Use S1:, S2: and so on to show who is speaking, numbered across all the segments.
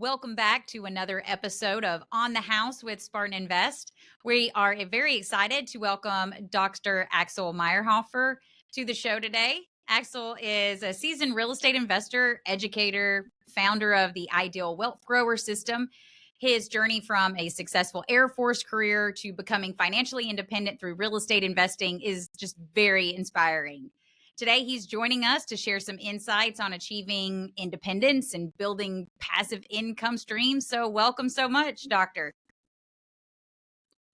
S1: Welcome back to another episode of On the House with Spartan Invest. We are very excited to welcome Dr. Axel Meierhoefer to the show today. Axel is a seasoned real estate investor, educator, founder of the Ideal Wealth Grower System. His journey from a successful Air Force career to becoming financially independent through real estate investing is just very inspiring. Today, he's joining us to share some insights on achieving independence and building passive income streams. So, welcome so much, Doctor.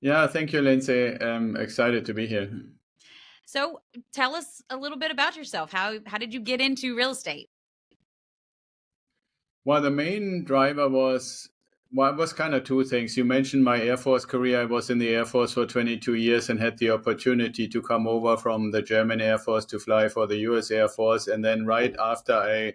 S2: Yeah, thank you, Lindsay. I'm excited to be here.
S1: So, tell us a little bit about yourself. How did you get into real estate?
S2: Well, the main driver was kind of two things. You mentioned my Air Force career. I was in the Air Force for 22 years and had the opportunity to come over from the German Air Force to fly for the US Air Force. And then right after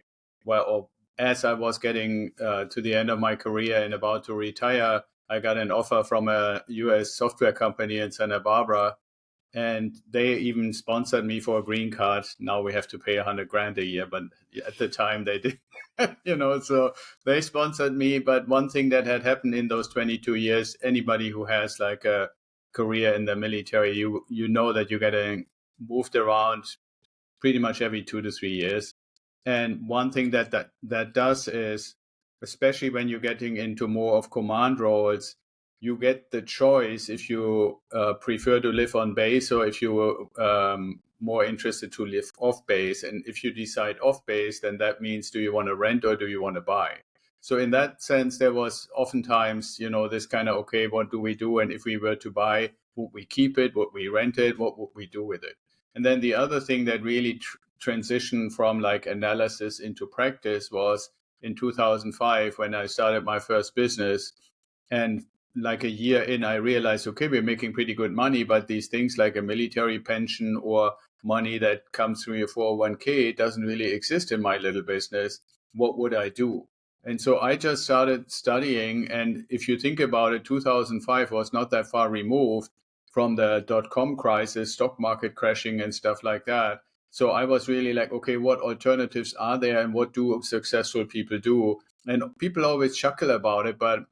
S2: as I was getting to the end of my career and about to retire, I got an offer from a US software company in Santa Barbara, and they even sponsored me for a green card. Now we have to pay $100,000 a year, but at the time they did, so they sponsored me. But one thing that had happened in those 22 years, anybody who has like a career in the military, you know that you're getting moved around pretty much every 2 to 3 years. And one thing that does is, especially when you're getting into more of command roles, you get the choice if you prefer to live on base or if you more interested to live off base. And if you decide off base, then that means, do you want to rent or do you want to buy? So in that sense, there was oftentimes, this kind of, okay, what do we do? And if we were to buy, would we keep it? Would we rent it? What would we do with it? And then the other thing that really transitioned from like analysis into practice was in 2005 when I started my first business. And like a year in, I realized, okay, we're making pretty good money, but these things like a military pension or money that comes through your 401k doesn't really exist in my little business. What would I do? And so I just started studying. And if you think about it, 2005 was not that far removed from the dot-com crisis, stock market crashing and stuff like that. So I was really like, okay, what alternatives are there and what do successful people do? And people always chuckle about it, but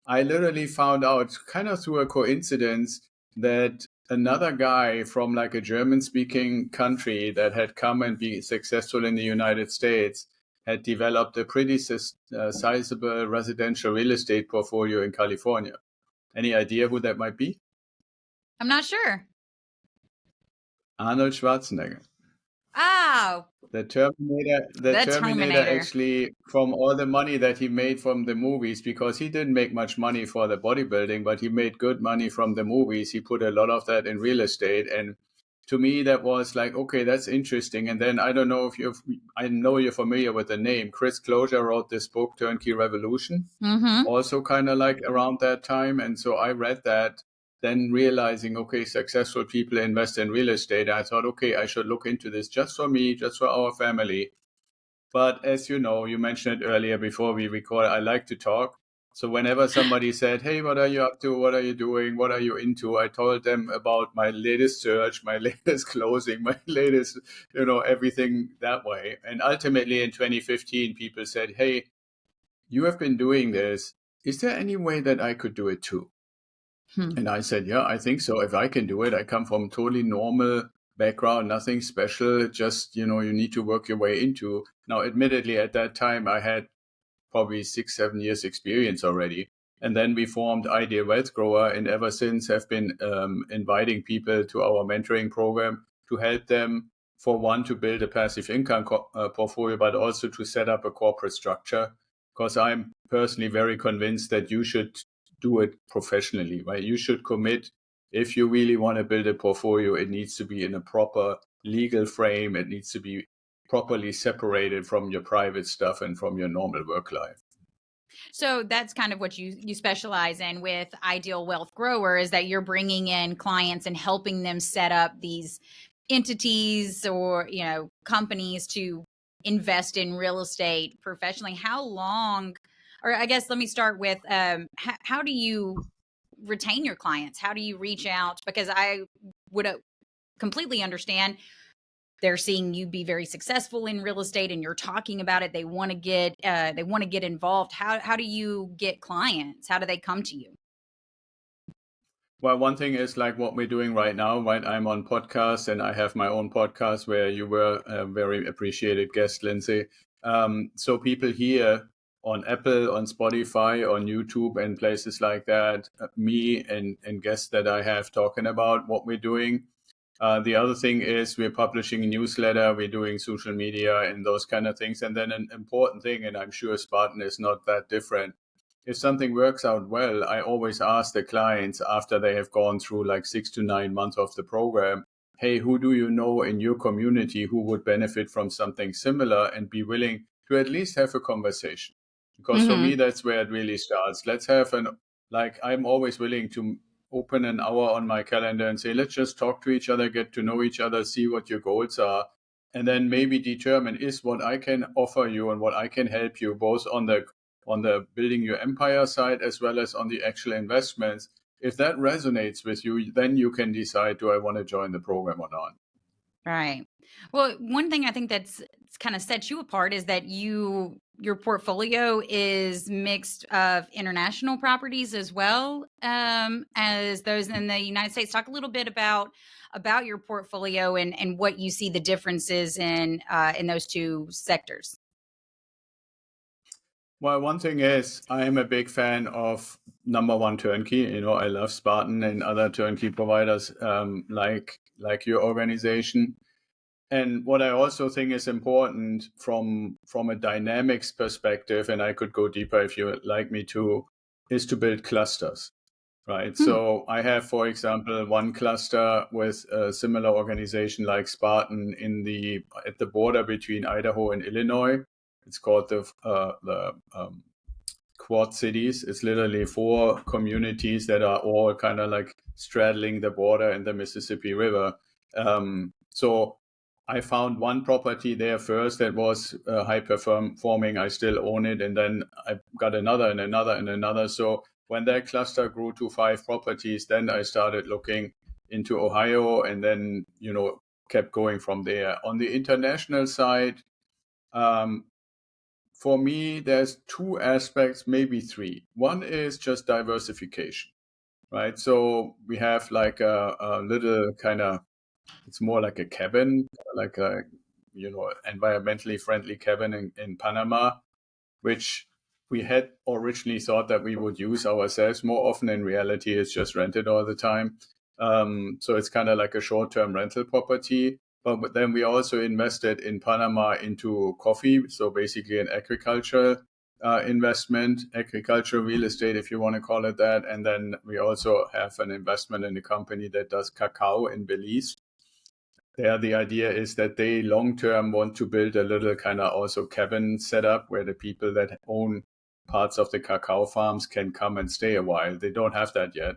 S2: I literally found out kind of through a coincidence that another guy from like a German speaking country that had come and be successful in the United States had developed a pretty sizable residential real estate portfolio in California. Any idea who that might be?
S1: I'm not sure.
S2: Arnold Schwarzenegger.
S1: Oh,
S2: The
S1: the
S2: Terminator
S1: Terminator.
S2: actually, from all the money that he made from the movies, because he didn't make much money for the bodybuilding, but he made good money from the movies. He put a lot of that in real estate. And to me, that was like, okay, that's interesting. And then I don't know I know you're familiar with the name. Chris Closure wrote this book, Turnkey Revolution,
S1: Mm-hmm.
S2: also kind of like around that time. And so I read that, then realizing, okay, successful people invest in real estate. I thought, okay, I should look into this just for me, just for our family. But as you know, you mentioned it earlier before we record, I like to talk. So whenever somebody said, hey, what are you up to? What are you doing? What are you into? I told them about my latest search, my latest closing, my latest, everything that way. And ultimately in 2015, people said, hey, you have been doing this. Is there any way that I could do it too?
S1: Hmm.
S2: And I said, yeah, I think so. If I can do it, I come from totally normal background, nothing special. Just, you need to work your way into. Now, admittedly, at that time, I had probably 6, 7 years experience already. And then we formed Ideal Wealth Grower, and ever since have been inviting people to our mentoring program to help them, for one, to build a passive income portfolio, but also to set up a corporate structure. Because I'm personally very convinced that you should do it professionally, right? You should commit. If you really want to build a portfolio, it needs to be in a proper legal frame. It needs to be properly separated from your private stuff and from your normal work life.
S1: So that's kind of what you specialize in with Ideal Wealth Grower, is that you're bringing in clients and helping them set up these entities or companies to invest in real estate professionally. How long, or I guess let me start with how do you retain your clients? How do you reach out? Because I would completely understand they're seeing you be very successful in real estate and you're talking about it. They want to get involved. How do you get clients? How do they come to you?
S2: Well, one thing is like what we're doing right now, right? I'm on podcasts and I have my own podcast where you were a very appreciated guest, Lindsay. So people here on Apple, on Spotify, on YouTube, and places like that, me and guests that I have talking about what we're doing. The other thing is we're publishing a newsletter, we're doing social media and those kind of things. And then an important thing, and I'm sure Spartan is not that different. If something works out well, I always ask the clients after they have gone through like 6 to 9 months of the program, hey, who do you know in your community who would benefit from something similar and be willing to at least have a conversation? Because for
S1: Mm-hmm.
S2: me, that's where it really starts. Let's have I'm always willing to open an hour on my calendar and say, let's just talk to each other, get to know each other, see what your goals are, and then maybe determine is what I can offer you and what I can help you both on the building your empire side as well as on the actual investments. If that resonates with you, then you can decide, do I want to join the program or not?
S1: Right. Well, one thing I think that's kind of sets you apart is that your portfolio is mixed of international properties as well as those in the United States. Talk a little bit about your portfolio and what you see the differences in those two sectors.
S2: Well, one thing is I am a big fan of number one turnkey. You know, I love Spartan and other turnkey providers like your organization. And what I also think is important from a dynamics perspective, and I could go deeper if you would like me to, is to build clusters, right?
S1: Hmm.
S2: So I have, for example, one cluster with a similar organization like Spartan at the border between Idaho and Illinois. It's called the Quad Cities. It's literally 4 communities that are all kind of like straddling the border in the Mississippi River. So I found one property there first that was high performing. I still own it, and then I got another and another and another. So when that cluster grew to 5 properties, then I started looking into Ohio, and then kept going from there. On the international side, um, for me, there's 2 aspects, maybe 3. One is just diversification, right? So we have like a little kind of, it's more like a cabin, like a, environmentally friendly cabin in Panama, which we had originally thought that we would use ourselves. More often in reality, it's just rented all the time. So it's kind of like a short-term rental property. But then we also invested in Panama into coffee, so basically an agricultural investment, agricultural real estate, if you want to call it that. And then we also have an investment in a company that does cacao in Belize. There, the idea is that they long term want to build a little kind of also cabin setup where the people that own parts of the cacao farms can come and stay a while. They don't have that yet.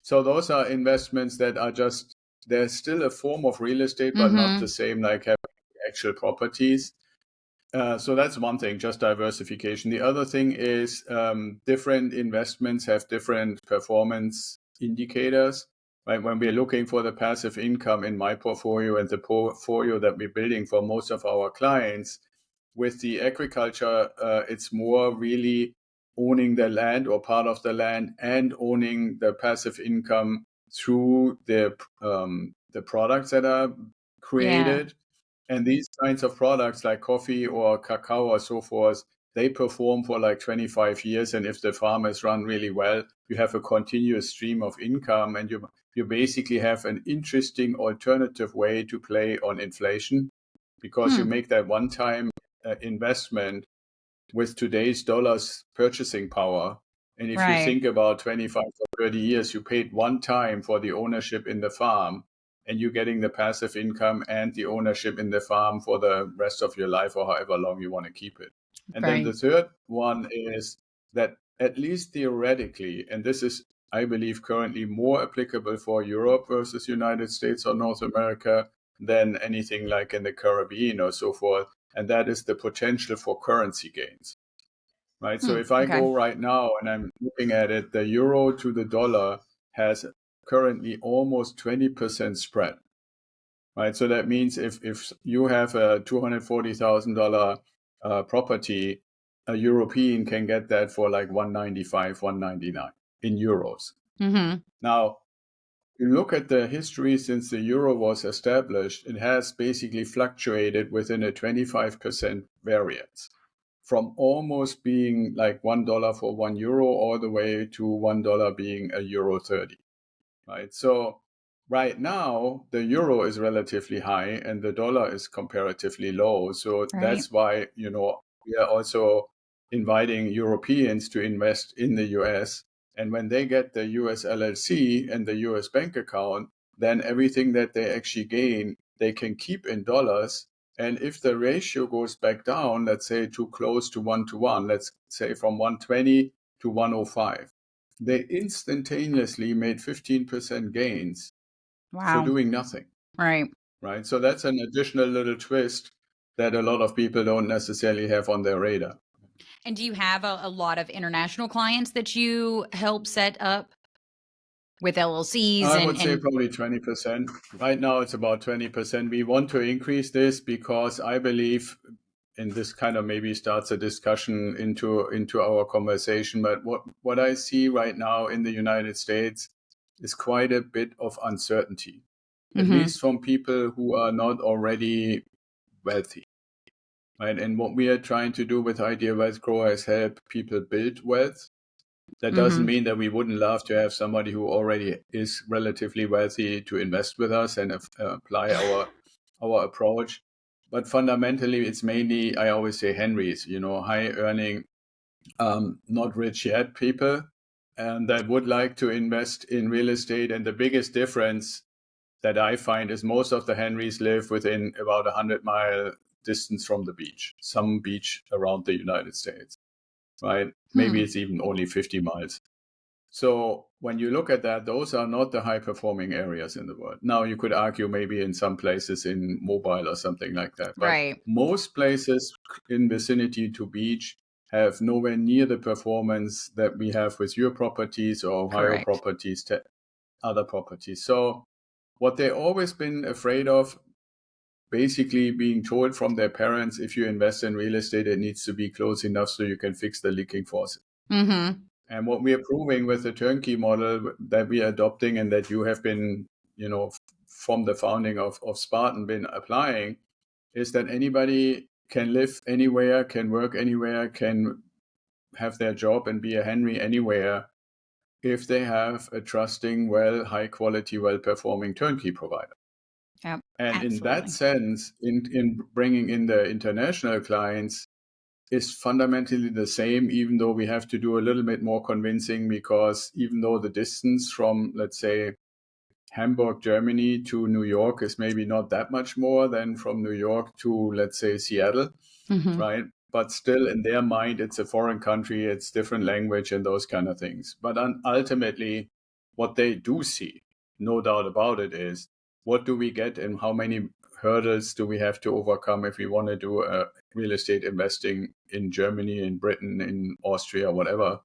S2: So those are investments that are just, there's still a form of real estate, but not
S1: Mm-hmm.
S2: the same like having actual properties. So that's one thing, just diversification. The other thing is different investments have different performance indicators. Right? When we're looking for the passive income in my portfolio and the portfolio that we're building for most of our clients, with the agriculture, it's more really owning the land or part of the land and owning the passive income through the products that are
S1: Yeah.
S2: created. And these kinds of products like coffee or cacao or so forth, they perform for like 25 years. And if the farm is run really well, you have a continuous stream of income and you basically have an interesting alternative way to play on inflation because you
S1: Hmm.
S2: make that one time investment with today's dollars purchasing power. And if you
S1: Right.
S2: think about 25 or 30 years, you paid one time for the ownership in the farm and you're getting the passive income and the ownership in the farm for the rest of your life or however long you want to keep it. And then the
S1: Right.
S2: third one is that at least theoretically, and this is, I believe, currently more applicable for Europe versus United States or North America than anything like in the Caribbean or so forth, and that is the potential for currency gains, right? So
S1: Hmm.
S2: if I
S1: Okay.
S2: go right now and I'm looking at it, the euro to the dollar has currently almost 20% spread. right? So that means if you have a $240,000 property, a European can get that for like 195, 199 in euros.
S1: Mm-hmm.
S2: Now, you look at the history since the euro was established, it has basically fluctuated within a 25% variance from almost being like $1 for €1 all the way to $1 being a euro 30, right? So right now, the euro is relatively high and the dollar is comparatively low. So
S1: Right.
S2: that's why, we are also inviting Europeans to invest in the US. And when they get the US LLC and the US bank account, then everything that they actually gain, they can keep in dollars. And if the ratio goes back down, let's say too close to 1 to 1, let's say from 120 to 105, they instantaneously made 15% gains for
S1: Wow.
S2: doing nothing,
S1: Right.
S2: right? So that's an additional little twist that a lot of people don't necessarily have on their radar.
S1: And do you have a lot of international clients that you help set up with LLCs
S2: I would say
S1: and
S2: probably 20%. Right now, it's about 20%. We want to increase this because I believe, and this kind of maybe starts a discussion into our conversation, but what I see right now in the United States is quite a bit of uncertainty, at
S1: mm-hmm.
S2: least from people who are not already wealthy, right? And what we are trying to do with Idea Wealth Grower is help people build wealth. That doesn't
S1: Mm-hmm.
S2: mean that we wouldn't love to have somebody who already is relatively wealthy to invest with us and apply our approach. But fundamentally, it's mainly, I always say, Henrys, high earning, not rich yet people, and that would like to invest in real estate. And the biggest difference that I find is most of the Henrys live within about 100-mile distance from the beach, some beach around the United States, right? Maybe
S1: Hmm.
S2: it's even only 50 miles. So when you look at that, those are not the high performing areas in the world. Now, you could argue maybe in some places in Mobile or something like that, but
S1: Right.
S2: most places in vicinity to beach have nowhere near the performance that we have with your properties or Ohio
S1: Correct.
S2: properties to other properties. So what they've always been afraid of, basically being told from their parents, if you invest in real estate, it needs to be close enough so you can fix the leaking faucet.
S1: Mm-hmm.
S2: And what we are proving with the turnkey model that we are adopting and that you have been, from the founding of Spartan, been applying, is that anybody can live anywhere, can work anywhere, can have their job and be a Henry anywhere if they have a trusting, high quality, well performing turnkey provider.
S1: Yep.
S2: And in that
S1: Absolutely.
S2: sense, in bringing in the international clients, is fundamentally the same, even though we have to do a little bit more convincing, because even though the distance from, let's say, Hamburg, Germany to New York is maybe not that much more than from New York to, let's say, Seattle,
S1: Mm-hmm.
S2: right? But still, in their mind, it's a foreign country, it's different language and those kind of things. But ultimately, what they do see, no doubt about it, is what do we get and how many hurdles do we have to overcome if we want to do real estate investing in Germany, in Britain, in Austria, whatever.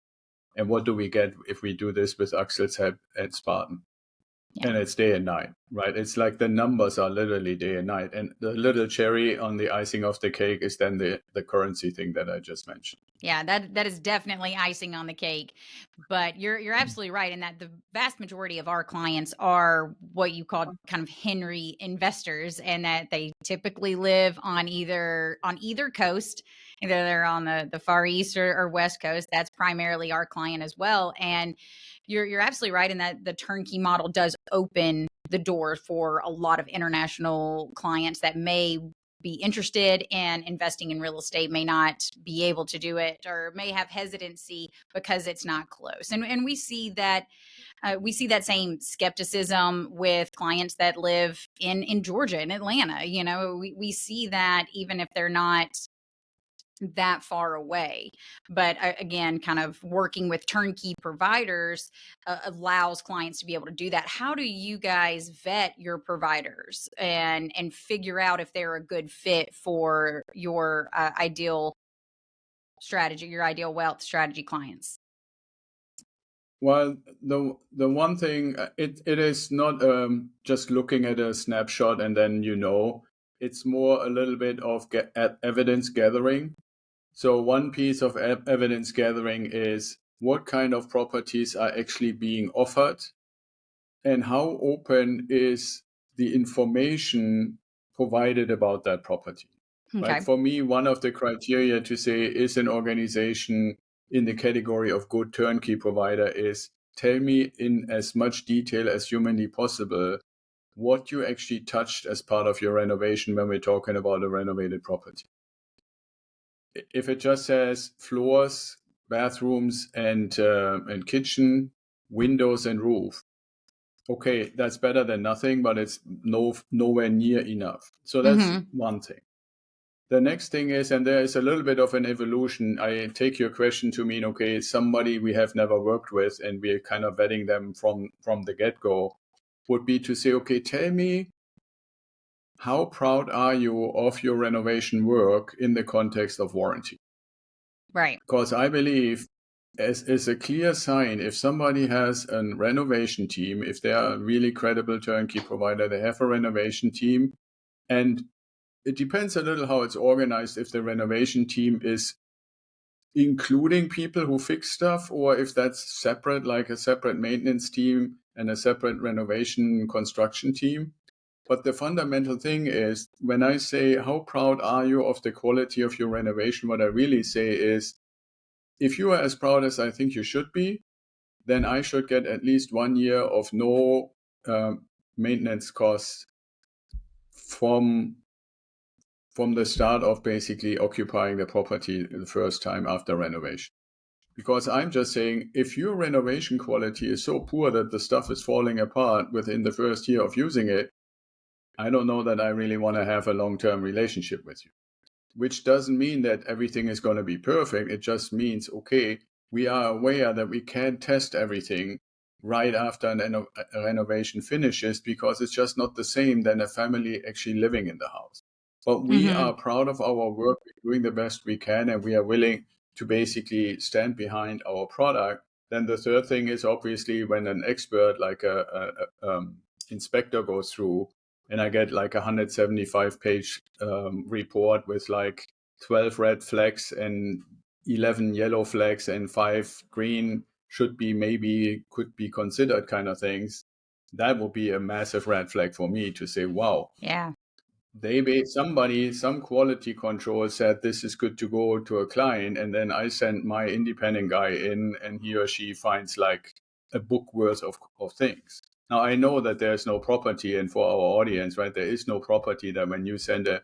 S2: And what do we get if we do this with Axel's help at Spartan?
S1: Yeah.
S2: And it's day and night, right? It's like the numbers are literally day and night. And the little cherry on the icing of the cake is then the currency thing that I just mentioned.
S1: Yeah, that is definitely icing on the cake. But you're absolutely right in that the vast majority of our clients are what you call kind of Henry investors, and that they typically live on either coast. Either they're on the far east or west coast. That's primarily our client as well. And you're absolutely right in that the turnkey model does open the door for a lot of international clients that may be interested in investing in real estate, may not be able to do it, or may have hesitancy because it's not close. And we see that same skepticism with clients that live in Georgia and Atlanta. We see that even if they're not that far away. But again, kind of working with turnkey providers allows clients to be able to do that. How do you guys vet your providers and figure out if they're a good fit for your ideal strategy, your ideal wealth strategy clients?
S2: Well, the one thing, it is not just looking at a snapshot and then it's more a little bit of evidence gathering. So one piece of evidence gathering is what kind of properties are actually being offered and how open is the information provided about that property. Right?
S1: Okay.
S2: For me, one of the criteria to say is an organization in the category of good turnkey provider is tell me in as much detail as humanly possible what you actually touched as part of your renovation when we're talking about a renovated property. If it just says floors, bathrooms, and kitchen, windows, and roof, okay, that's better than nothing, but it's nowhere near enough. So that's
S1: Mm-hmm.
S2: one thing. The next thing is, and there is a little bit of an evolution. I take your question to mean, okay, somebody we have never worked with and we're kind of vetting them from the get-go, would be to say, okay, tell me, how proud are you of your renovation work in the context of warranty?
S1: Right.
S2: Because I believe as a clear sign, if somebody has a renovation team, if they are a really credible turnkey provider, they have a renovation team, and it depends a little how it's organized, if the renovation team is including people who fix stuff or if that's separate, like a separate maintenance team and a separate renovation construction team. But the fundamental thing is, when I say, how proud are you of the quality of your renovation, what I really say is, if you are as proud as I think you should be, then I should get at least 1 year of no maintenance costs from the start of basically occupying the property the first time after renovation. Because I'm just saying, if your renovation quality is so poor that the stuff is falling apart within the first year of using it, I don't know that I really want to have a long-term relationship with you. Which doesn't mean that everything is going to be perfect. It just means, okay, we are aware that we can't test everything right after a renovation finishes, because it's just not the same than a family actually living in the house. But we
S1: Mm-hmm.
S2: are proud of our work, we're doing the best we can, and we are willing to basically stand behind our product. Then the third thing is, obviously, when an expert like a inspector goes through, and I get like 175-page report with like 12 red flags and 11 yellow flags and 5 green could be considered kind of things, that would be a massive red flag for me to say, wow,
S1: Yeah.
S2: some quality control said this is good to go to a client, and then I send my independent guy in and he or she finds like a book worth of things. Now I know that there's no property, and for our audience, right, there is no property that when you send a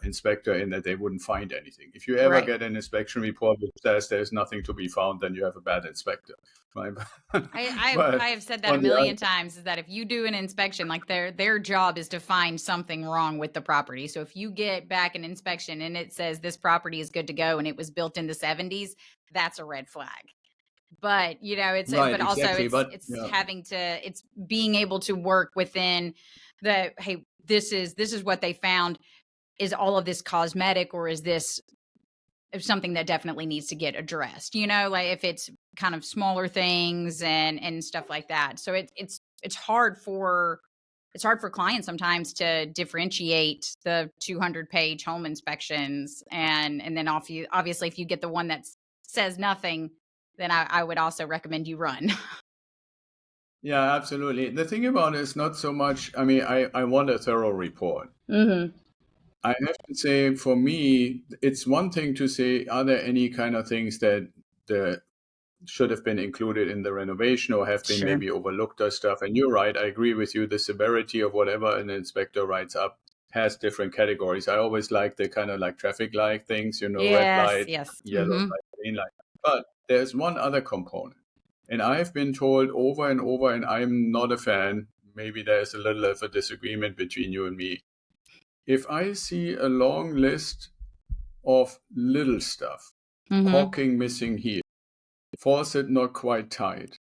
S2: inspector in that they wouldn't find anything. If you ever
S1: Right.
S2: get an inspection report that says there's nothing to be found, then you have a bad inspector, right?
S1: I
S2: But
S1: have said that a
S2: on the other,
S1: million times, is that if you do an inspection, like their job is to find something wrong with the property. So if you get back an inspection and it says this property is good to go and it was built in the 70s, that's a red flag. But it's
S2: right,
S1: but also
S2: exactly, but
S1: it's
S2: yeah.
S1: having to it's being able to work within the, hey, this is what they found. Is all of this cosmetic, or is this something that definitely needs to get addressed? Like if it's kind of smaller things and stuff like that. So it's hard for clients sometimes to differentiate the 200-page home inspections, and then obviously if you get the one that says nothing, then I would also recommend you run.
S2: Yeah, absolutely. The thing about it is not so much, I mean, I want a thorough report.
S1: Mm-hmm.
S2: I have to say, for me, it's one thing to say, are there any kind of things that the should have been included in the renovation or have been
S1: Sure.
S2: maybe overlooked or stuff? And you're right, I agree with you. The severity of whatever an inspector writes up has different categories. I always like the kind of like traffic light things, red
S1: Yes.
S2: light,
S1: Yes.
S2: yellow
S1: Mm-hmm.
S2: light, green light. But there's one other component. And I've been told over and over, and I'm not a fan. Maybe there's a little of a disagreement between you and me. If I see a long list of little stuff,
S1: Mm-hmm.
S2: caulking missing here, faucet not quite tight,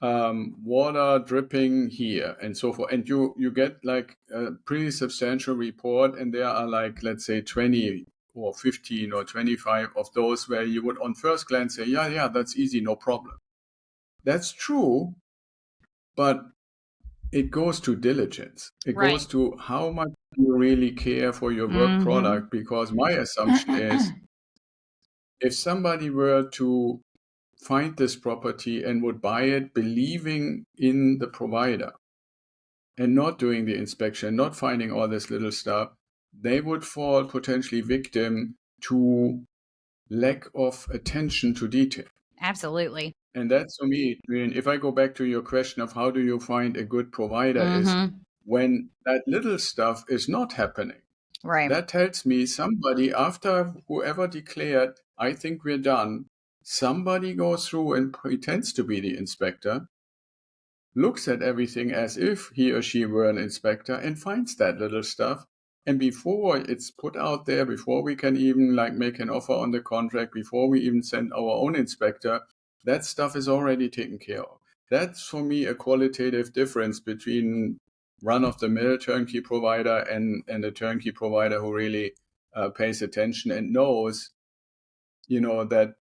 S2: water dripping here, and so forth, and you get like a pretty substantial report, and there are like, let's say, 20 or 15 or 25 of those where you would on first glance say, yeah, that's easy, no problem. That's true, but it goes to diligence. It
S1: Right.
S2: goes to how much you really care for your work
S1: Mm-hmm.
S2: product, because my assumption is if somebody were to find this property and would buy it believing in the provider and not doing the inspection, not finding all this little stuff, they would fall potentially victim to lack of attention to detail.
S1: Absolutely.
S2: And that's for me, I mean, if I go back to your question of how do you find a good provider, is
S1: Mm-hmm.
S2: when that little stuff is not happening.
S1: Right.
S2: That tells me somebody, after whoever declared, I think we're done, somebody goes through and pretends to be the inspector, looks at everything as if he or she were an inspector, and finds that little stuff. And before it's put out there, before we can even like make an offer on the contract, before we even send our own inspector, that stuff is already taken care of. That's for me a qualitative difference between run-of-the-mill turnkey provider and a turnkey provider who really pays attention and knows, that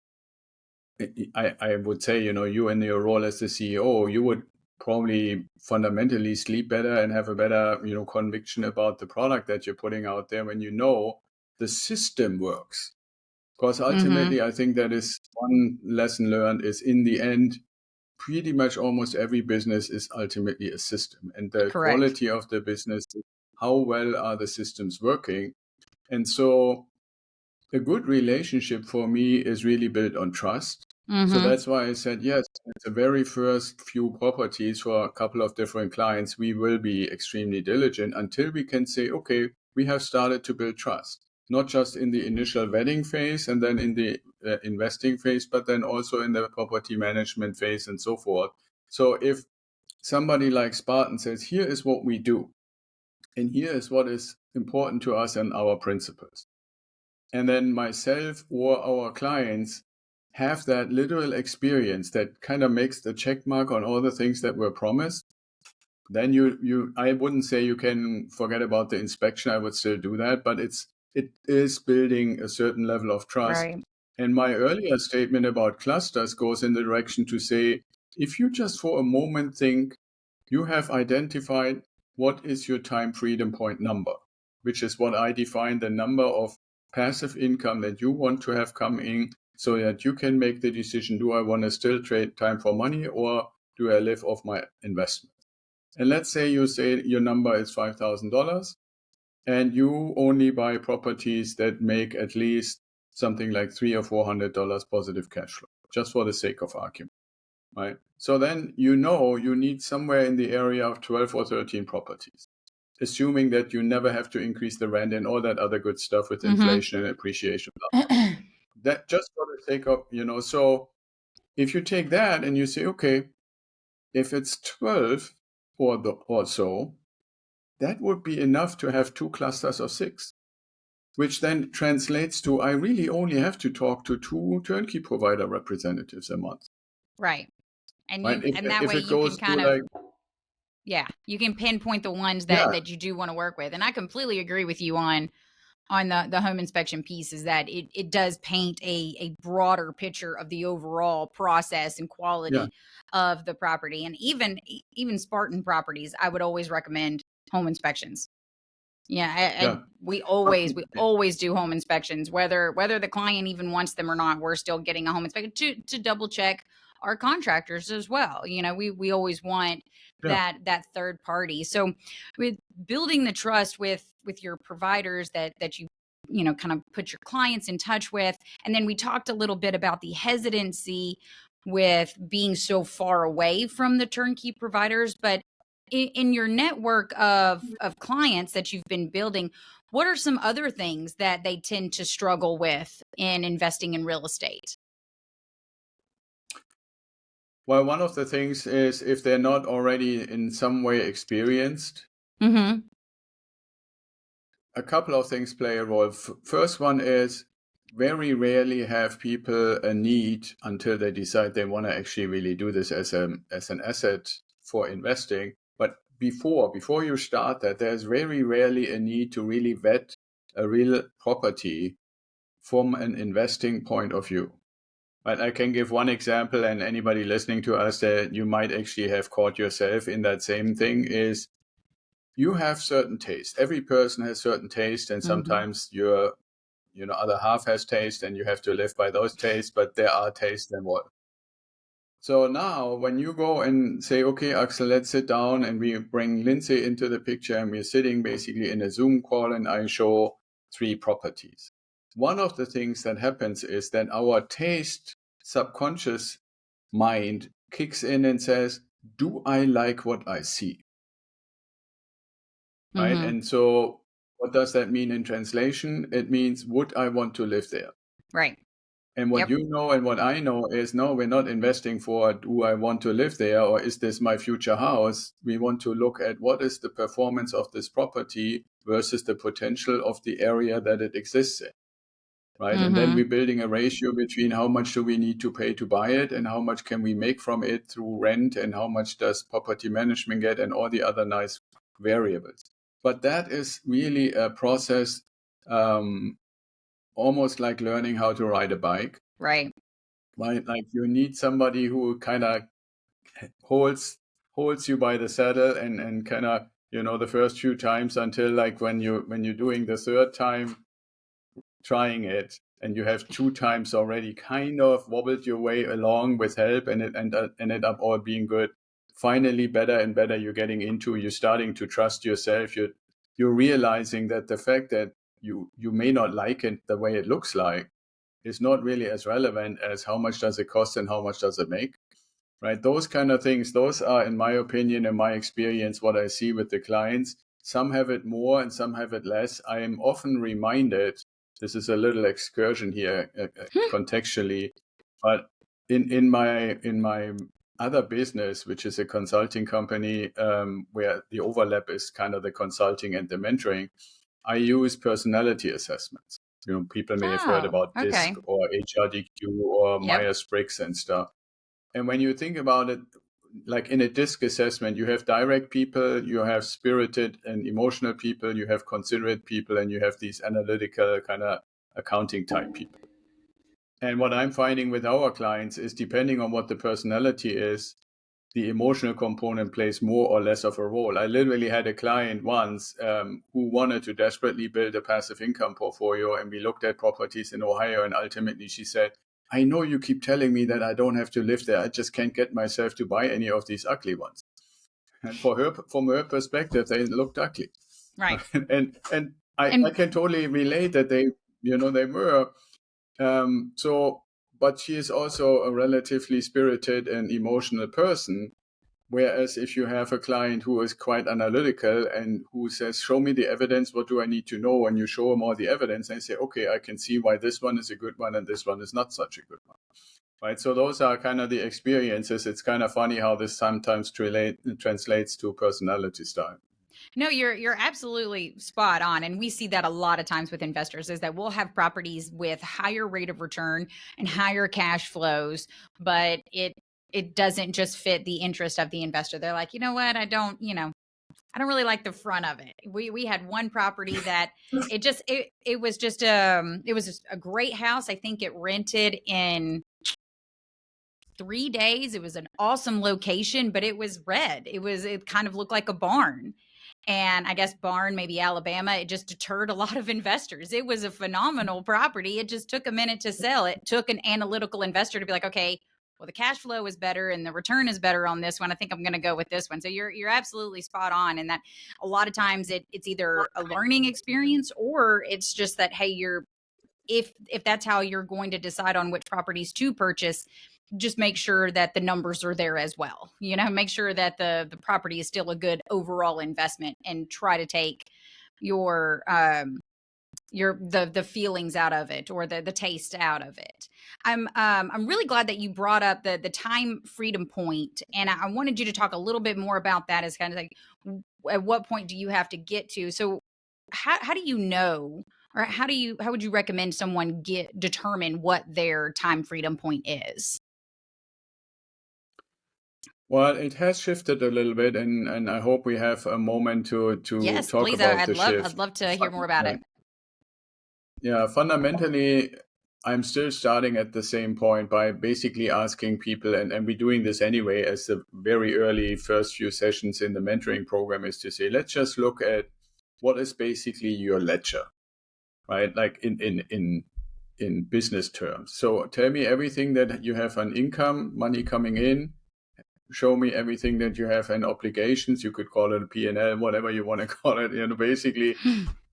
S2: I would say, you in your role as the CEO, you would probably fundamentally sleep better and have a better, conviction about the product that you're putting out there when you know the system works. Because
S1: Mm-hmm.
S2: ultimately, I think that is one lesson learned is in the end, pretty much almost every business is ultimately a system. And the
S1: Correct.
S2: quality of the business is how well are the systems working. And so a good relationship for me is really built on trust. So
S1: Mm-hmm.
S2: that's why I said, yes, the very first few properties for a couple of different clients, we will be extremely diligent until we can say, okay, we have started to build trust, not just in the initial vetting phase and then in the investing phase, but then also in the property management phase and so forth. So if somebody like Spartan says, here is what we do, and here is what is important to us and our principles, and then myself or our clients have that literal experience that kind of makes the check mark on all the things that were promised, then I wouldn't say you can forget about the inspection. I would still do that, but it is building a certain level of trust.
S1: Right.
S2: And my earlier statement about clusters goes in the direction to say, if you just for a moment think you have identified what is your time freedom point number, which is what I define the number of passive income that you want to have come in so that you can make the decision, do I want to still trade time for money or do I live off my investment? And let's say you say your number is $5,000 and you only buy properties that make at least something like $300 or $400 positive cash flow, just for the sake of argument, right? So then you need somewhere in the area of 12 or 13 properties, assuming that you never have to increase the rent and all that other good stuff with
S1: Mm-hmm.
S2: inflation and appreciation. That just for the sake of, so if you take that and you say, okay, if it's 12 or so, that would be enough to have 2 clusters of 6, which then translates to I really only have to talk to 2 turnkey provider representatives a month,
S1: Right. And
S2: right?
S1: and that
S2: If
S1: way
S2: it
S1: you can
S2: goes to
S1: kind of,
S2: like,
S1: yeah, you can pinpoint the ones
S2: yeah,
S1: that you do want to work with. And I completely agree with you on the home inspection piece, is that it does paint a broader picture of the overall process and
S2: yeah,
S1: quality of the property. And even Spartan properties, I would always recommend home inspections. Yeah,
S2: yeah,
S1: we always do home inspections, whether the client even wants them or not. We're still getting a home inspection to double check our contractors as well. We always want
S2: yeah.
S1: that third party. So with building the trust with your providers that you kind of put your clients in touch with, and then we talked a little bit about the hesitancy with being so far away from the turnkey providers, but in your network of clients that you've been building, what are some other things that they tend to struggle with in investing in real estate?
S2: Well, one of the things is if they're not already in some way experienced,
S1: Mm-hmm.
S2: a couple of things play a role. First one is very rarely have people a need until they decide they want to actually really do this as an asset for investing. But before you start that, there's very rarely a need to really vet a real property from an investing point of view. But I can give one example, and anybody listening to us that you might actually have caught yourself in that same thing is you have certain taste. Every person has certain taste, and sometimes your other half has taste, and you have to live by those tastes. But there are tastes and what. So now, when you go and say, "Okay, Axel, let's sit down," and we bring Lindsay into the picture, and we're sitting basically in a Zoom call, and I show 3 properties. One of the things that happens is that our taste subconscious mind kicks in and says, "Do I like what I see?" Right? And so what does that mean in translation? It means, would I want to live there?
S1: Right.
S2: And what
S1: Yep.
S2: you know and what I know is, no, we're not investing for, do I want to live there, or is this my future house? We want to look at what is the performance of this property versus the potential of the area that it exists in. Right. And then we're building a ratio between how much do we need to pay to buy it and how much can we make from it through rent and how much does property management get and all the other nice variables. But that is really a process, almost like learning how to ride a bike.
S1: Right.
S2: Right. Like you need somebody who kind of holds you by the saddle and kind of, the first few times until like when you're doing the third time trying it and you have 2 times already kind of wobbled your way along with help and it ended up all being good. Finally, better and better you're getting into, you're starting to trust yourself. You're realizing that the fact that you may not like it the way it looks like is not really as relevant as how much does it cost and how much does it make. Right? Those kind of things, those are, in my opinion and my experience, what I see with the clients. Some have it more and some have it less. I am often reminded, this is a little excursion here contextually, but in my other business, which is a consulting company, where the overlap is kind of the consulting and the mentoring, I use personality assessments. People may have heard
S1: Oh,
S2: about
S1: okay.
S2: DISC or HRDQ or
S1: Yep.
S2: Myers-Briggs and stuff. And when you think about it, like in a DISC assessment, you have direct people, you have spirited and emotional people, you have considerate people, and you have these analytical kind of accounting type people. And what I'm finding with our clients is, depending on what the personality is, the emotional component plays more or less of a role. I literally had a client once who wanted to desperately build a passive income portfolio, and we looked at properties in Ohio, and ultimately she said, "I know you keep telling me that I don't have to live there. I just can't get myself to buy any of these ugly ones." And from her perspective, they looked ugly.
S1: Right.
S2: and I
S1: And
S2: can totally relate that they were. But she is also a relatively spirited and emotional person. Whereas if you have a client who is quite analytical and who says, "Show me the evidence, what do I need to know?" And you show them all the evidence, and they say, "Okay, I can see why this one is a good one and this one is not such a good one." Right? So those are kind of the experiences. It's kind of funny how this sometimes translates to personality style.
S1: no, you're absolutely spot on. And we see that a lot of times with investors, is that we'll have properties with higher rate of return and higher cash flows, but it doesn't just fit the interest of the investor. They're like, you know what, I don't really like the front of it. We had one property that it was just a great house. I think it rented in 3 days. It was an awesome location, but it was red. It kind of looked like a barn. And I guess barn, maybe Alabama, it just deterred a lot of investors. It was a phenomenal property. It just took a minute to sell. It took an analytical investor to be like, okay, well, the cash flow is better and the return is better on this one. I think I'm going to go with this one. So you're absolutely spot on. And that a lot of times it's either a learning experience or it's just that, hey, if that's how you're going to decide on which properties to purchase, just make sure that the numbers are there as well. Make sure that the property is still a good overall investment, and try to take your the feelings out of it, or the taste out of it. I'm really glad that you brought up the time freedom point, and I wanted you to talk a little bit more about that, as kind of like, at what point do you have to get to? So how do you know, or how would you recommend someone determine what their time freedom point is?
S2: Well, it has shifted a little bit, and I hope we have a moment to
S1: Yes,
S2: talk
S1: please.
S2: about
S1: I'd
S2: the
S1: love
S2: shift.
S1: I'd love to hear more about it.
S2: Yeah, fundamentally, I'm still starting at the same point by basically asking people, and we're doing this anyway as the very early first few sessions in the mentoring program, is to say, let's just look at what is basically your ledger, right? Like in business terms. So tell me everything that you have on income, money coming in. Show me everything that you have in obligations. You could call it a P&L, whatever you want to call it. Basically,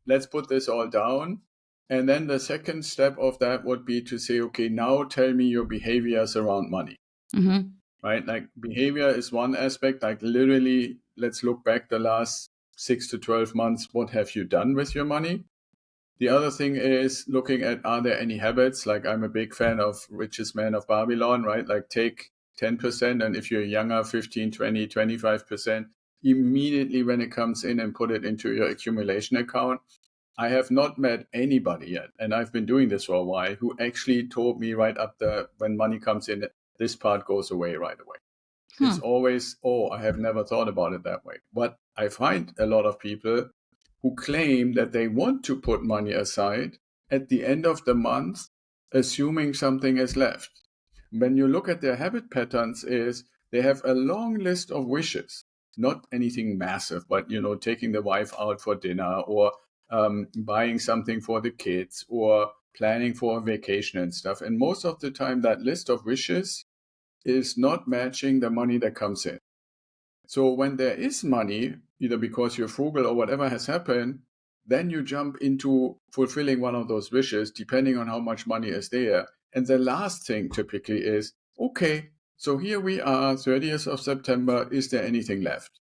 S2: let's put this all down. And then the second step of that would be to say, okay, now tell me your behaviors around money, right? Like behavior is one aspect, like literally, let's look back the last 6 to 12 months. What have you done with your money? The other thing is looking at, are there any habits? Like I'm a big fan of Richest Man of Babylon, right? Like take 10%, and if you're younger, 15, 20, 25%, immediately when it comes in and put it into your accumulation account. I have not met anybody yet, and I've been doing this for a while, who actually told me right up there when money comes in, this part goes away right away. It's always, oh, I have never thought about it that way. But I find a lot of people who claim that they want to put money aside at the end of the month, assuming something is left. When you look at their habit patterns, is they have a long list of wishes, not anything massive, but taking the wife out for dinner, or buying something for the kids, or planning for a vacation and stuff. And most of the time, that list of wishes is not matching the money that comes in. So when there is money, either because you're frugal or whatever has happened, then you jump into fulfilling one of those wishes, depending on how much money is there. And the last thing typically is, okay, so here we are, 30th of September, is there anything left?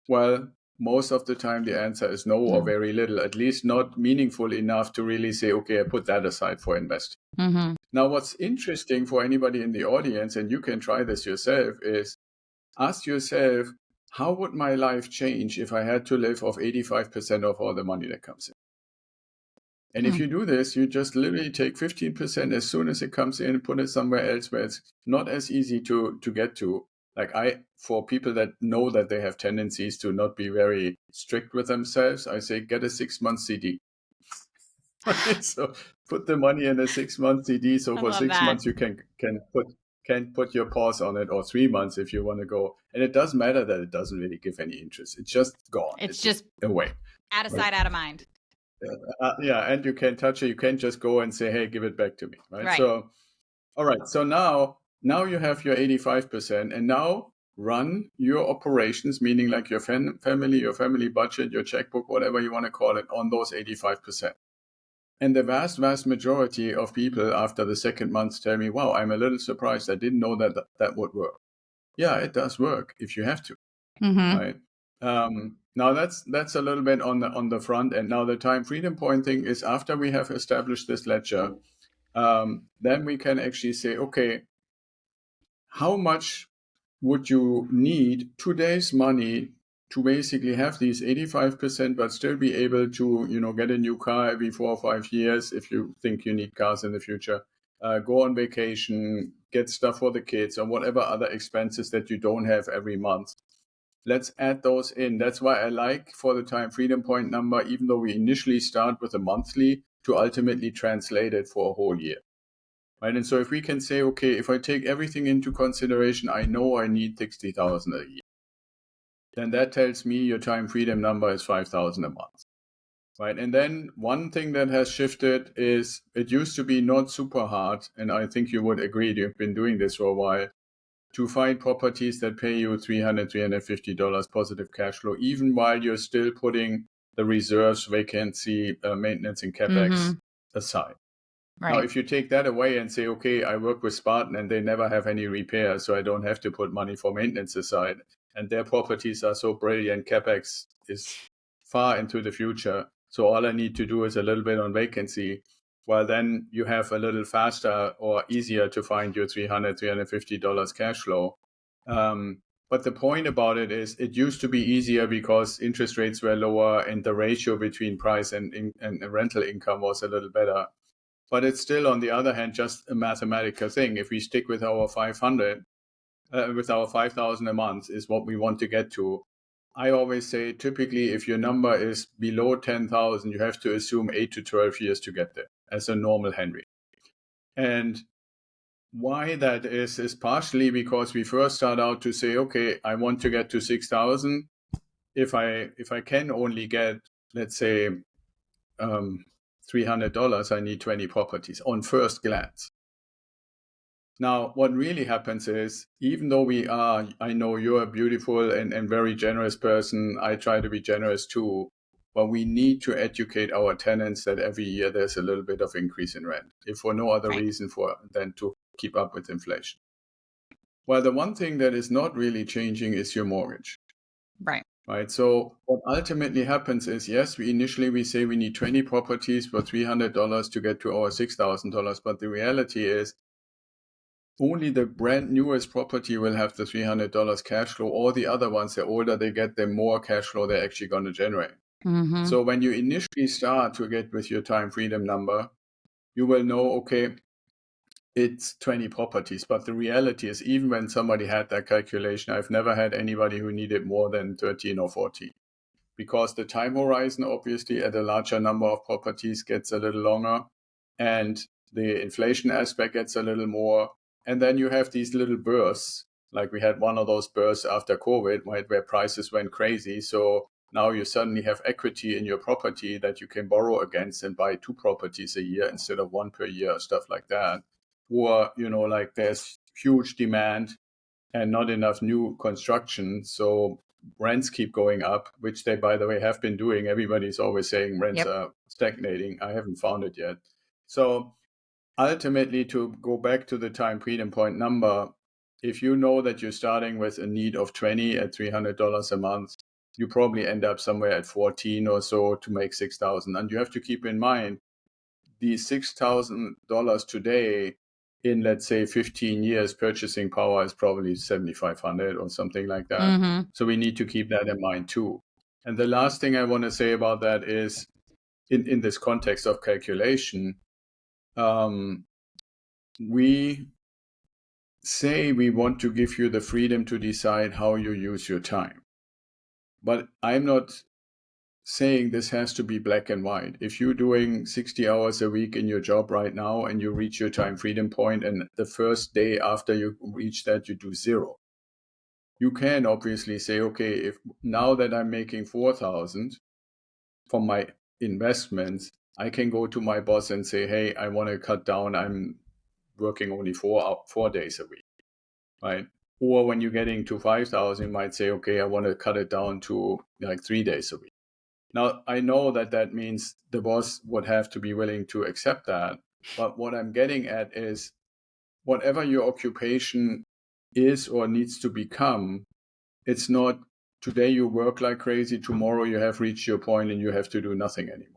S2: Well, most of the time the answer is no, or very little, at least not meaningful enough to really say, okay, I put that aside for investing. Now, what's interesting for anybody in the audience, and you can try this yourself, is ask yourself, how would my life change if I had to live off 85% of all the money that comes in? And if you do this, you just literally take 15% as soon as it comes in and put it somewhere else where it's not as easy to get to. Like for people that know that they have tendencies to not be very strict with themselves, I say get a 6-month CD. So put the money in a 6-month CD. So for 6 months you can put your pause on it, or 3 months if you want to go. And it doesn't matter that it doesn't really give any interest. It's just gone.
S1: It's just
S2: away.
S1: Out of sight, out of mind.
S2: And you can touch it. You can't just go and say, hey, give it back to me. Right. So, all right. So now you have your 85%, and now run your operations, meaning like your your family budget, your checkbook, whatever you want to call it, on those 85%. And the vast, vast majority of people after the second month tell me, wow, I'm a little surprised. I didn't know that would work. Yeah, it does work if you have to. Right. Now that's a little bit on the front end. Now the time freedom point thing is, after we have established this ledger, then we can actually say, okay, how much would you need today's money to basically have these 85%, but still be able to, get a new car every 4 or 5 years if you think you need cars in the future, go on vacation, get stuff for the kids, or whatever other expenses that you don't have every month. Let's add those in. That's why I like, for the time freedom point number, even though we initially start with a monthly, to ultimately translate it for a whole year. Right? And so if we can say, okay, if I take everything into consideration, I know I need 60,000 a year. Then that tells me your time freedom number is 5,000 a month. Right? And then one thing that has shifted is, it used to be not super hard, and I think you would agree, you've been doing this for a while, to find properties that pay you $300, $350 positive cash flow, even while you're still putting the reserves, vacancy, maintenance, and capex aside. Right. Now, if you take that away and say, okay, I work with Spartan and they never have any repairs, so I don't have to put money for maintenance aside, and their properties are so brilliant, capex is far into the future, so all I need to do is a little bit on vacancy. Well, then you have a little faster or easier to find your $300, $350 cash flow. But the point about it is, it used to be easier because interest rates were lower and the ratio between price and rental income was a little better. But it's still, on the other hand, just a mathematical thing. If we stick with our 500, with our 5,000 a month is what we want to get to. I always say, typically, if your number is below 10,000, you have to assume 8 to 12 years to get there as a normal Henry. And why that is partially because we first start out to say, okay, I want to get to 6,000. If I can only get, let's say, $300, I need 20 properties on first glance. Now, what really happens is, even though I know you're a beautiful and very generous person, I try to be generous too, but we need to educate our tenants that every year there's a little bit of increase in rent, if for no other
S1: Right.
S2: reason than to keep up with inflation. Well, the one thing that is not really changing is your mortgage.
S1: Right.
S2: Right. So what ultimately happens is, yes, we initially say we need 20 properties for $300 to get to our $6,000. But the reality is only the brand newest property will have the $300 cash flow. All the other ones, the older they get, the more cash flow they're actually going to generate.
S1: Mm-hmm.
S2: So when you initially start to get with your time freedom number, you will know, okay, it's 20 properties. But the reality is, even when somebody had that calculation, I've never had anybody who needed more than 13 or 14. Because the time horizon, obviously, at a larger number of properties gets a little longer, and the inflation aspect gets a little more. And then you have these little bursts, like we had one of those bursts after COVID, right, where prices went crazy. So now you suddenly have equity in your property that you can borrow against and buy 2 properties a year instead of 1 per year, stuff like that. Or, like there's huge demand and not enough new construction. So rents keep going up, which they, by the way, have been doing. Everybody's always saying rents
S1: Yep.
S2: are stagnating. I haven't found it yet. So ultimately, to go back to the time freedom point number, if you know that you're starting with a need of 20 at $300 a month, you probably end up somewhere at 14 or so to make 6,000. And you have to keep in mind, the $6,000 today in, let's say, 15 years, purchasing power is probably 7,500 or something like that.
S1: Mm-hmm.
S2: So we need to keep that in mind too. And the last thing I want to say about that is, in this context of calculation, we say we want to give you the freedom to decide how you use your time. But I'm not saying this has to be black and white. If you're doing 60 hours a week in your job right now and you reach your time freedom point, and the first day after you reach that, you do 0, you can obviously say, okay, if now that I'm making 4,000 from my investments, I can go to my boss and say, hey, I want to cut down. I'm working only 4 days a week, right? Or when you're getting to 5,000, you might say, okay, I want to cut it down to like 3 days a week. Now, I know that means the boss would have to be willing to accept that. But what I'm getting at is, whatever your occupation is or needs to become, it's not today you work like crazy, tomorrow you have reached your point and you have to do nothing anymore.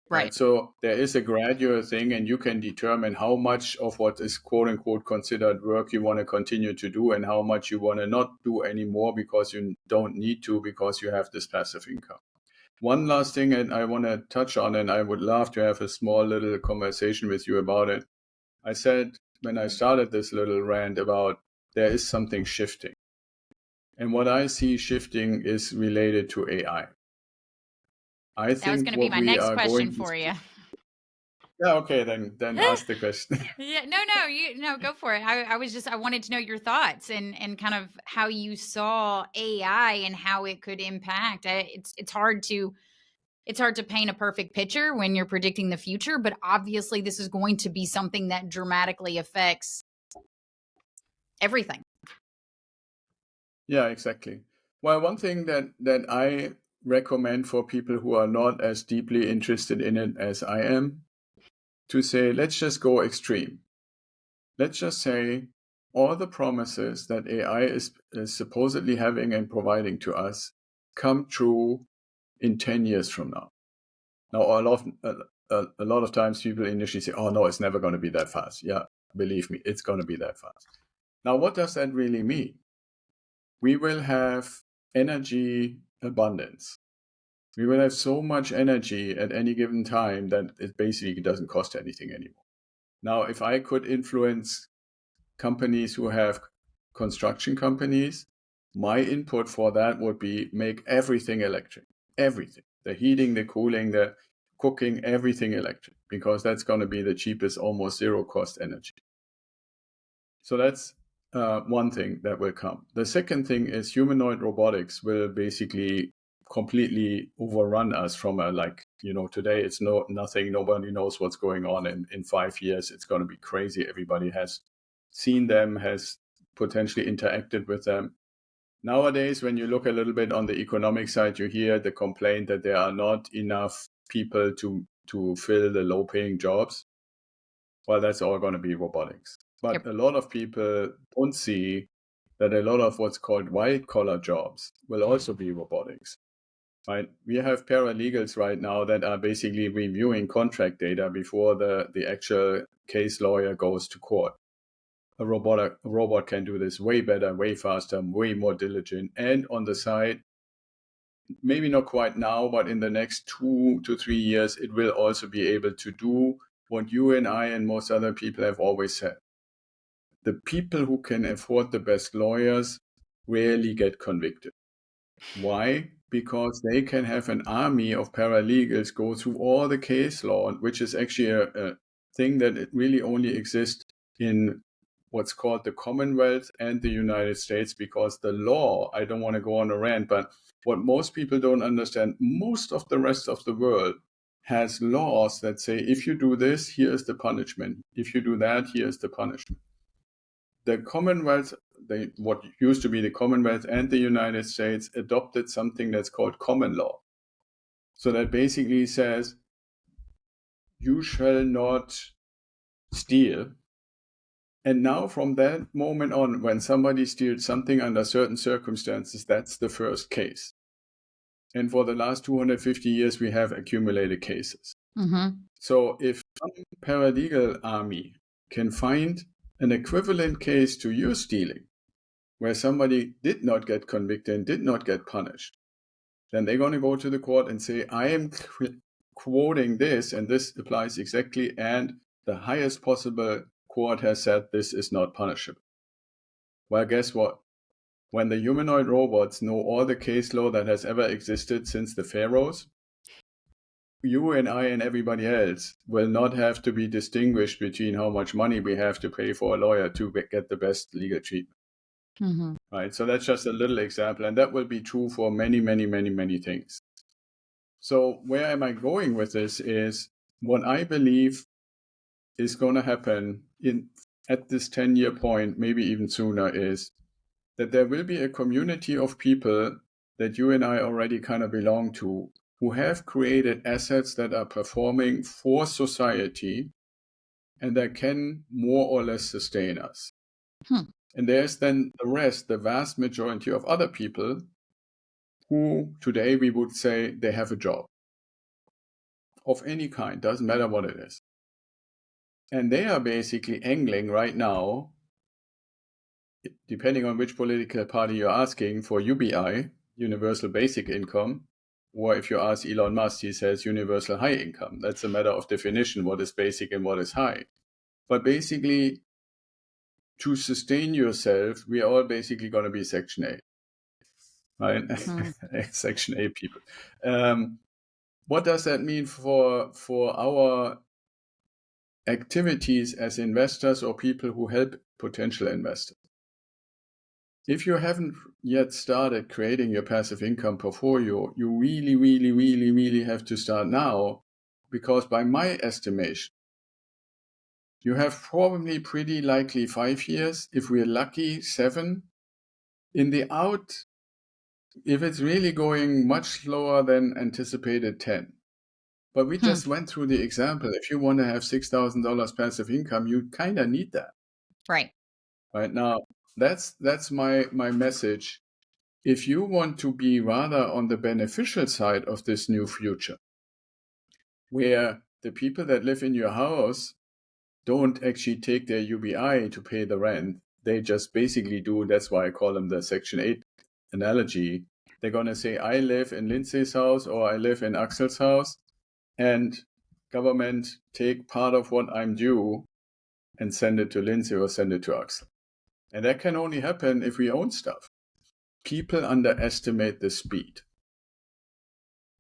S2: Right. So there is a gradual thing, and you can determine how much of what is quote unquote considered work you want to continue to do and how much you want to not do anymore because you don't need to, because you have this passive income. One last thing, and I want to touch on, and I would love to have a small little conversation with you about it. I said when I started this little rant about there is something shifting. And what I see shifting is related to AI. I
S1: That was
S2: think
S1: going to be
S2: what
S1: my
S2: we
S1: next
S2: are
S1: question
S2: going to
S1: for
S2: see.
S1: you.
S2: Yeah, okay, then ask the question.
S1: Yeah, no, go for it. I wanted to know your thoughts and kind of how you saw AI and how it could impact. It's hard to paint a perfect picture when you're predicting the future, but obviously this is going to be something that dramatically affects everything.
S2: Yeah, exactly. Well, one thing that I recommend for people who are not as deeply interested in it as I am, to say, let's just go extreme. Let's just say all the promises that AI is supposedly having and providing to us come true in 10 years from now. Now, a lot of times people initially say, oh, no, it's never going to be that fast. Yeah, believe me, it's going to be that fast. Now, what does that really mean? We will have energy abundance. We will have so much energy at any given time that it basically doesn't cost anything anymore. Now, if I could influence companies who have construction companies, my input for that would be make everything electric. Everything. The heating, the cooling, the cooking everything electric, because that's going to be the cheapest, almost zero cost energy. So that's one thing that will come. The second thing is humanoid robotics will basically completely overrun us from today it's nothing, nobody knows what's going on. In 5 years, it's going to be crazy. Everybody has seen them, has potentially interacted with them. Nowadays, when you look a little bit on the economic side, you hear the complaint that there are not enough people to fill the low-paying jobs. Well, that's all going to be robotics. But
S1: Yep.
S2: a lot of people don't see that a lot of what's called white-collar jobs will also be robotics. Right? We have paralegals right now that are basically reviewing contract data before the actual case lawyer goes to court. A robot can do this way better, way faster, way more diligent. And on the side, maybe not quite now, but in the next 2 to 3 years, it will also be able to do what you and I and most other people have always said. The people who can afford the best lawyers rarely get convicted. Why? Because they can have an army of paralegals go through all the case law, which is actually a thing that it really only exists in what's called the Commonwealth and the United States, because the law, I don't want to go on a rant, but what most people don't understand, most of the rest of the world has laws that say, if you do this, here is the punishment. If you do that, here is the punishment. The Commonwealth, what used to be the Commonwealth and the United States, adopted something that's called common law. So that basically says, you shall not steal. And now from that moment on, when somebody steals something under certain circumstances, that's the first case. And for the last 250 years, we have accumulated cases.
S1: Mm-hmm.
S2: So if some paralegal army can find an equivalent case to you stealing, where somebody did not get convicted and did not get punished, then they're going to go to the court and say, I am quoting this, and this applies exactly, and the highest possible court has said this is not punishable. Well, guess what? When the humanoid robots know all the case law that has ever existed since the pharaohs, you and I and everybody else will not have to be distinguished between how much money we have to pay for a lawyer to get the best legal treatment.
S1: Mm-hmm.
S2: Right? So that's just a little example, and that will be true for many, many, many, many things. So where am I going with this is what I believe is going to happen at this 10-year point, maybe even sooner, is that there will be a community of people that you and I already kind of belong to, who have created assets that are performing for society and that can more or less sustain us. And there's then the rest, the vast majority of other people who today we would say they have a job of any kind, doesn't matter what it is. And they are basically angling right now, depending on which political party you're asking, for UBI, universal basic income, or if you ask Elon Musk, he says universal high income. That's a matter of definition, what is basic and what is high. But basically, to sustain yourself, we are all basically going to be Section 8, right? Section 8 people. What does that mean for our activities as investors or people who help potential investors? If you haven't yet started creating your passive income portfolio, you really, really, really, really have to start now, because by my estimation, you have probably pretty likely 5 years, if we're lucky 7, in the out, if it's really going much slower than anticipated, 10. But we just went through the example. If you want to have $6,000 passive income, you kind of need that.
S1: Right.
S2: Right now, that's my message. If you want to be rather on the beneficial side of this new future, where the people that live in your house don't actually take their UBI to pay the rent, they just basically do, that's why I call them the Section 8 analogy. They're going to say, I live in Lindsay's house or I live in Axel's house, and government take part of what I'm due and send it to Lindsay or send it to Axel. And that can only happen if we own stuff. People underestimate the speed.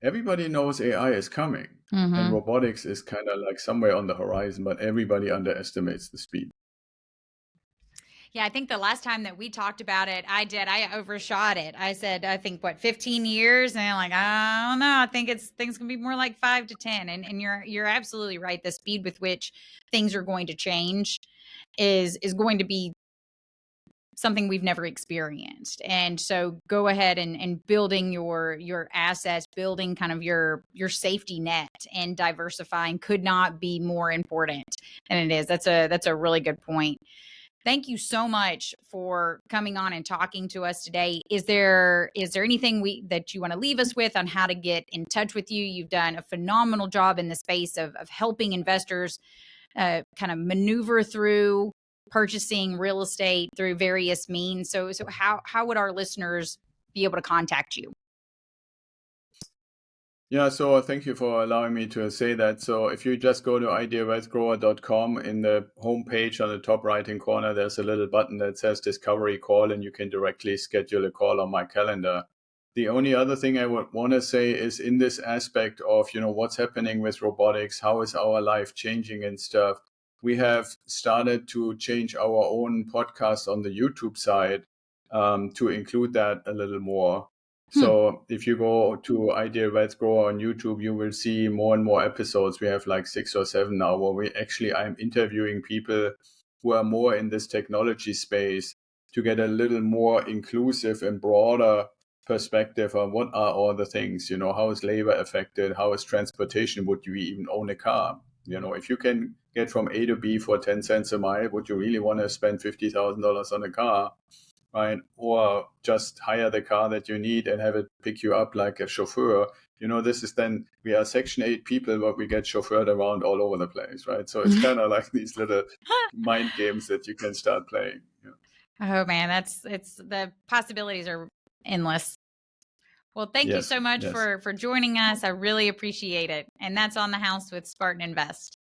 S2: everybody knows AI is coming, and
S1: Mm-hmm.
S2: robotics is kind of like somewhere on the horizon, but everybody underestimates the speed.
S1: Yeah, I think the last time that we talked about it, I overshot it. I said, I think what, 15 years? And I'm like, I don't know. I think things can be more like 5 to 10. And you're absolutely right. The speed with which things are going to change is going to be something we've never experienced. And so go ahead and building your assets, building kind of your safety net and diversifying could not be more important than it is. That's a really good point. Thank you so much for coming on and talking to us today. Is there anything that you want to leave us with on how to get in touch with you? You've done a phenomenal job in the space of helping investors kind of maneuver through purchasing real estate through various means. So how would our listeners be able to contact you?
S2: Yeah, so thank you for allowing me to say that. So if you just go to ideawealthgrower.com, in the homepage on the top right-hand corner, there's a little button that says Discovery Call, and you can directly schedule a call on my calendar. The only other thing I would want to say is, in this aspect of, what's happening with robotics, how is our life changing and stuff, we have started to change our own podcast on the YouTube side, to include that a little more.
S1: Hmm.
S2: So if you go to Ideal Wealth Grower on YouTube, you will see more and more episodes. We have like 6 or 7 now, where I'm interviewing people who are more in this technology space to get a little more inclusive and broader perspective on what are all the things, how is labor affected? How is transportation? Would you even own a car? If you can get from A to B for 10 cents a mile, would you really want to spend $50,000 on a car? Right? Or just hire the car that you need and have it pick you up like a chauffeur. This is then, we are Section 8 people, but we get chauffeured around all over the place, right? So it's kind of like these little mind games that you can start playing. Yeah.
S1: Oh man, it's the possibilities are endless. Well, thank you
S2: Yes,
S1: so much
S2: yes.
S1: for joining us. I really appreciate it. And that's On the House with Spartan Invest.